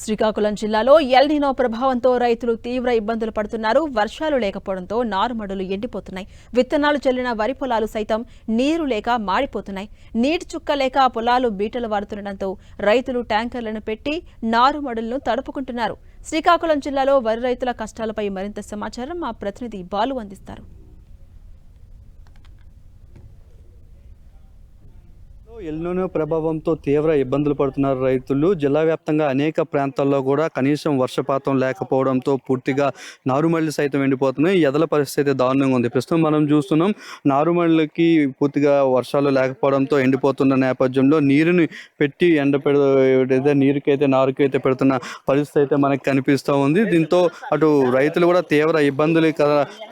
శ్రీకాకుళం జిల్లాలో ఎల్నినో ప్రభావంతో రైతులు తీవ్ర ఇబ్బందులు పడుతున్నారు. వర్షాలు లేకపోవడంతో నారుమడులు ఎండిపోతున్నాయి. విత్తనాలు చల్లిన వరి పొలాలు సైతం నీరు లేక మాడిపోతున్నాయి. నీటి చుక్క లేక పొలాలు బీటలు వారుతుండటంతో రైతులు ట్యాంకర్లను పెట్టి నారుమడులను తడుపుకుంటున్నారు. శ్రీకాకుళం జిల్లాలో వరి రైతుల కష్టాలపై మరింత సమాచారం మా ప్రతినిధి బాలు అందిస్తారు. ఎల్నినో ప్రభావంతో తీవ్ర ఇబ్బందులు పడుతున్నారు రైతులు. జిల్లా వ్యాప్తంగా అనేక ప్రాంతాల్లో కూడా కనీసం వర్షపాతం లేకపోవడంతో పూర్తిగా నారుమళ్లు సైతం ఎండిపోతున్నాయి. ఎదల పరిస్థితి దారుణంగా ఉంది. ప్రస్తుతం మనం చూస్తున్నాం, నారుమళ్ళకి పూర్తిగా వర్షాలు లేకపోవడంతో ఎండిపోతున్న నేపథ్యంలో నీరుని పెట్టి నీరుకైతే నారుకైతే పెడుతున్న పరిస్థితి అయితే మనకి కనిపిస్తూ ఉంది. దీంతో అటు రైతులు కూడా తీవ్ర ఇబ్బందులు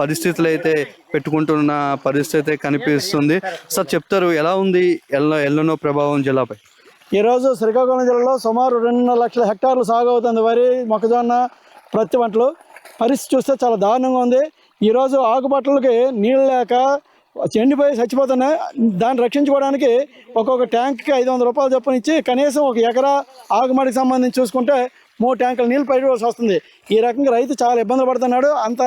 పరిస్థితులు అయితే పెట్టుకుంటున్న పరిస్థితి కనిపిస్తుంది. సార్ చెప్తారు, ఎలా ఉంది ఎల్నినో ప్రభావం జిల్లాపై? ఈరోజు శ్రీకాకుళం జిల్లాలో సుమారు 2.5 లక్షల హెక్టార్లు సాగు అవుతుంది వరి, మొక్కజొన్న, ప్రతి పంటలు. పరిస్థితి చూస్తే చాలా దారుణంగా ఉంది. ఈరోజు ఆకుపట్టలకి నీళ్ళు లేక ఎండిపోయి చచ్చిపోతున్నాయి. దాన్ని రక్షించుకోవడానికి ఒక్కొక్క ట్యాంక్కి 500 రూపాయలు చొప్పున ఇచ్చి కనీసం ఒక ఎకరా ఆకుమడికి సంబంధించి చూసుకుంటే 3 ట్యాంకులు నీళ్ళు పైవలసి వస్తుంది. ఈ రకంగా రైతు చాలా ఇబ్బందులు పడుతున్నాడు. అంత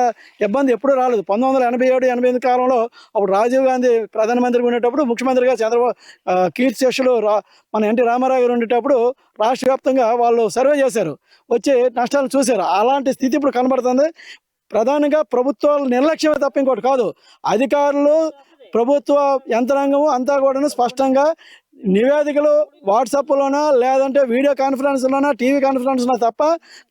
ఇబ్బంది ఎప్పుడూ రాలేదు. 1987-88 కాలంలో అప్పుడు రాజీవ్ గాంధీ ప్రధానమంత్రిగా ఉండేటప్పుడు, ముఖ్యమంత్రిగా చంద్రబాబు కీర్తిశేషులు మన ఎన్టీ రామారావు గారు ఉండేటప్పుడు రాష్ట్ర వ్యాప్తంగా వాళ్ళు సర్వే చేశారు, వచ్చి నష్టాలు చూశారు. అలాంటి స్థితి ఇప్పుడు కనబడుతుంది. ప్రధానంగా ప్రభుత్వాలు నిర్లక్ష్యమే తప్ప ఇంకోటి కాదు. అధికారులు, ప్రభుత్వ యంత్రాంగము అంతా కూడా స్పష్టంగా నివేదికలు వాట్సాప్లోనా లేదంటే వీడియో కాన్ఫరెన్స్లోనా టీవీ కాన్ఫరెన్స్లో తప్ప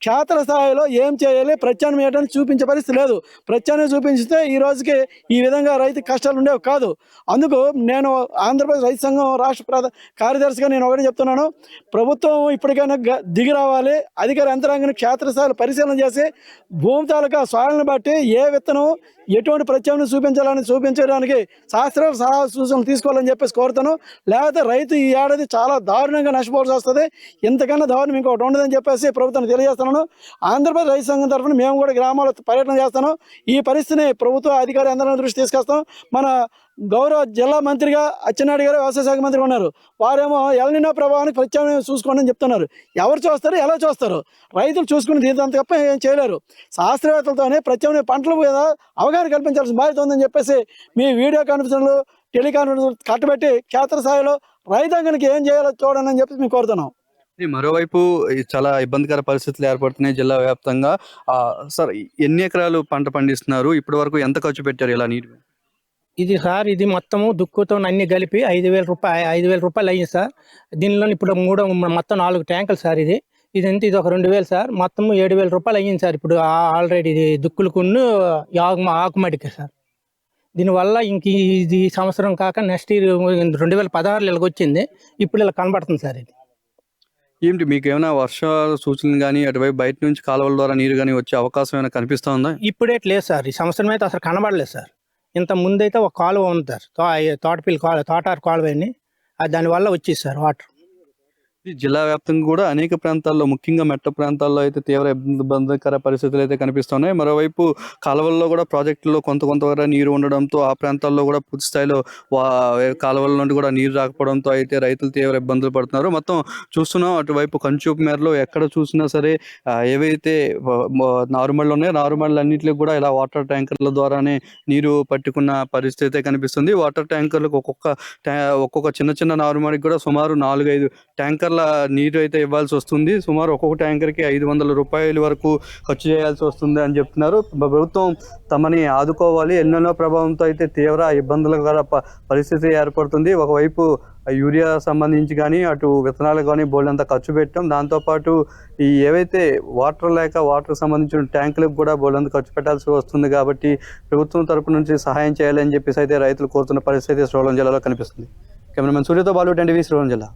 క్షేత్రస్థాయిలో ఏం చేయాలి ప్రత్యామ్నాయం చూపించే పరిస్థితి లేదు. ప్రత్యామ్నాయం చూపించితే ఈ రోజుకి ఈ విధంగా రైతు కష్టాలు ఉండేవి కాదు. అందుకు నేను ఆంధ్రప్రదేశ్ రైతు సంఘం రాష్ట్ర కార్యదర్శిగా నేను ఒకటి చెప్తున్నాను, ప్రభుత్వం ఇప్పటికైనా దిగి రావాలి. అధికార యంత్రాంగాన్ని క్షేత్రస్థాయిలో పరిశీలన చేసి భూమి తాలూకా సాయాలను బట్టి ఏ విత్తనం ఎటువంటి ప్రత్యామ్నాయం చూపించడానికి శాస్త్ర సలహా సూచనలు తీసుకోవాలని చెప్పేసి కోరుతాను. లేకపోతే రైతు ఈ ఏడాది చాలా దారుణంగా నష్టపోవాల్సి వస్తుంది. ఇంతకన్నా దారుణం ఇంకొకటి ఉండదని చెప్పేసి ప్రభుత్వాన్ని తెలియజేస్తున్నాను. ఆంధ్రప్రదేశ్ రైతు సంఘం తరఫున మేము కూడా గ్రామాల్లో పర్యటన చేస్తాను. ఈ పరిస్థితిని ప్రభుత్వ అధికార యంత్రాంగం దృష్టి తీసుకొస్తాం. మన గౌరవ జిల్లా మంత్రిగా అచ్చెన్నాయుడు గారు వ్యవసాయ శాఖ మంత్రిగా ఉన్నారు. వారేమో ఎల్నినో ప్రభావానికి ప్రత్యామ్నాయం చూసుకోండి అని చెప్తున్నారు. ఎవరు చూస్తారు, ఎలా చూస్తారు? రైతులు చూసుకుని దీని తప్ప ఏం చేయలేరు. శాస్త్రవేత్తలతోనే ప్రత్యామ్నాయ పంటల మీద అవగాహన కల్పించాల్సిన బాధ్యత ఉందని చెప్పేసి మీ వీడియో కాన్ఫరెన్స్లు, టెలికాన్ఫరెన్స్ కట్టబెట్టి క్షేత్రస్థాయిలో రైతాంగానికి ఏం చేయాలో చూడండి అని చెప్పి మేము కోరుతున్నాం. మరోవైపు చాలా ఇబ్బందికర పరిస్థితులు ఏర్పడుతున్నాయి జిల్లా వ్యాప్తంగా. సార్, ఎన్ని ఎకరాలు పంట పండిస్తున్నారు? ఇప్పటి వరకు ఎంత ఖర్చు పెట్టారు ఇలా నీరు? ఇది సార్, ఇది మొత్తము దుక్కుతో అన్ని కలిపి 5,000 రూపాయలు అయ్యింది సార్. దీనిలో ఇప్పుడు మొత్తం 4 ట్యాంకులు సార్. ఇది ఒక 2,000 సార్. మొత్తం 7,000 రూపాయలు అయ్యింది సార్. ఇప్పుడు ఆల్రెడీ ఇది దుక్కులకున్న ఆకుమడికి సార్. దీనివల్ల ఇంక ఇది సంవత్సరం కాక నెక్స్ట్ ఇయర్ 2016 ఇలాగ వచ్చింది. ఇప్పుడు ఇలా కనబడుతుంది సార్. ఇది ఏంటి, మీకు ఏమైనా వర్షాల సూచనలు కానీ అటువైపు బయట నుంచి కాలువల ద్వారా నీరు కానీ వచ్చే అవకాశం ఏమైనా కనిపిస్తూ ఉందా? ఇప్పుడే లేదు సార్. ఈ సంవత్సరం అయితే అసలు కనబడలేదు సార్. ఇంత ముందైతే ఒక కాలువ ఉంది సార్, తోటారు కాలువ అని, దానివల్ల వచ్చేది సార్ వాటర్. ఈ జిల్లా వ్యాప్తంగా కూడా అనేక ప్రాంతాల్లో, ముఖ్యంగా మెట్ట ప్రాంతాల్లో అయితే తీవ్ర ఇబ్బందికర పరిస్థితులు అయితే కనిపిస్తున్నాయి. మరోవైపు కాలువల్లో కూడా ప్రాజెక్టుల్లో కొంత నీరు ఉండడంతో ఆ ప్రాంతాల్లో కూడా పూర్తి స్థాయిలో కాలువల నుండి కూడా నీరు రాకపోవడంతో అయితే రైతులు తీవ్ర ఇబ్బందులు పడుతున్నారు. మొత్తం చూస్తున్నాం, అటువైపు కంచూపు మేరలో ఎక్కడ చూసినా సరే ఏవైతే నారుమళ్ళు ఉన్నాయో నారుమళ్ళు అన్నింటికి కూడా ఇలా వాటర్ ట్యాంకర్ల ద్వారానే నీరు పట్టుకున్న పరిస్థితి కనిపిస్తుంది. వాటర్ ట్యాంకర్లకు ఒక్కొక్క చిన్న నారుమడికి కూడా సుమారు 4-5 ట్యాంకర్ నీరు అయితే ఇవ్వాల్సి వస్తుంది. సుమారు ఒక్కొక్క ట్యాంకర్కి 500 రూపాయల వరకు ఖర్చు చేయాల్సి వస్తుంది అని చెప్తున్నారు. ప్రభుత్వం తమని ఆదుకోవాలి. ఎల్నినో ప్రభావంతో అయితే తీవ్ర ఇబ్బందుల పరిస్థితి ఏర్పడుతుంది. ఒకవైపు యూరియా సంబంధించి కానీ అటు విత్తనాలు కానీ బోల్డంతా ఖర్చు పెట్టాం. దాంతోపాటు ఈ ఏవైతే వాటర్ సంబంధించిన ట్యాంకులకు కూడా బోల్డంతా ఖర్చు పెట్టాల్సి వస్తుంది. కాబట్టి ప్రభుత్వం తరపు నుంచి సహాయం చేయాలని చెప్పేసి అయితే రైతులు కోరుతున్న పరిస్థితి శ్రీకాకుళం జిల్లాలో కనిపిస్తుంది. కెమెరామెన్ సూర్యతో బాలు, 10 టీవీ, శ్రీకాకుళం జిల్లా.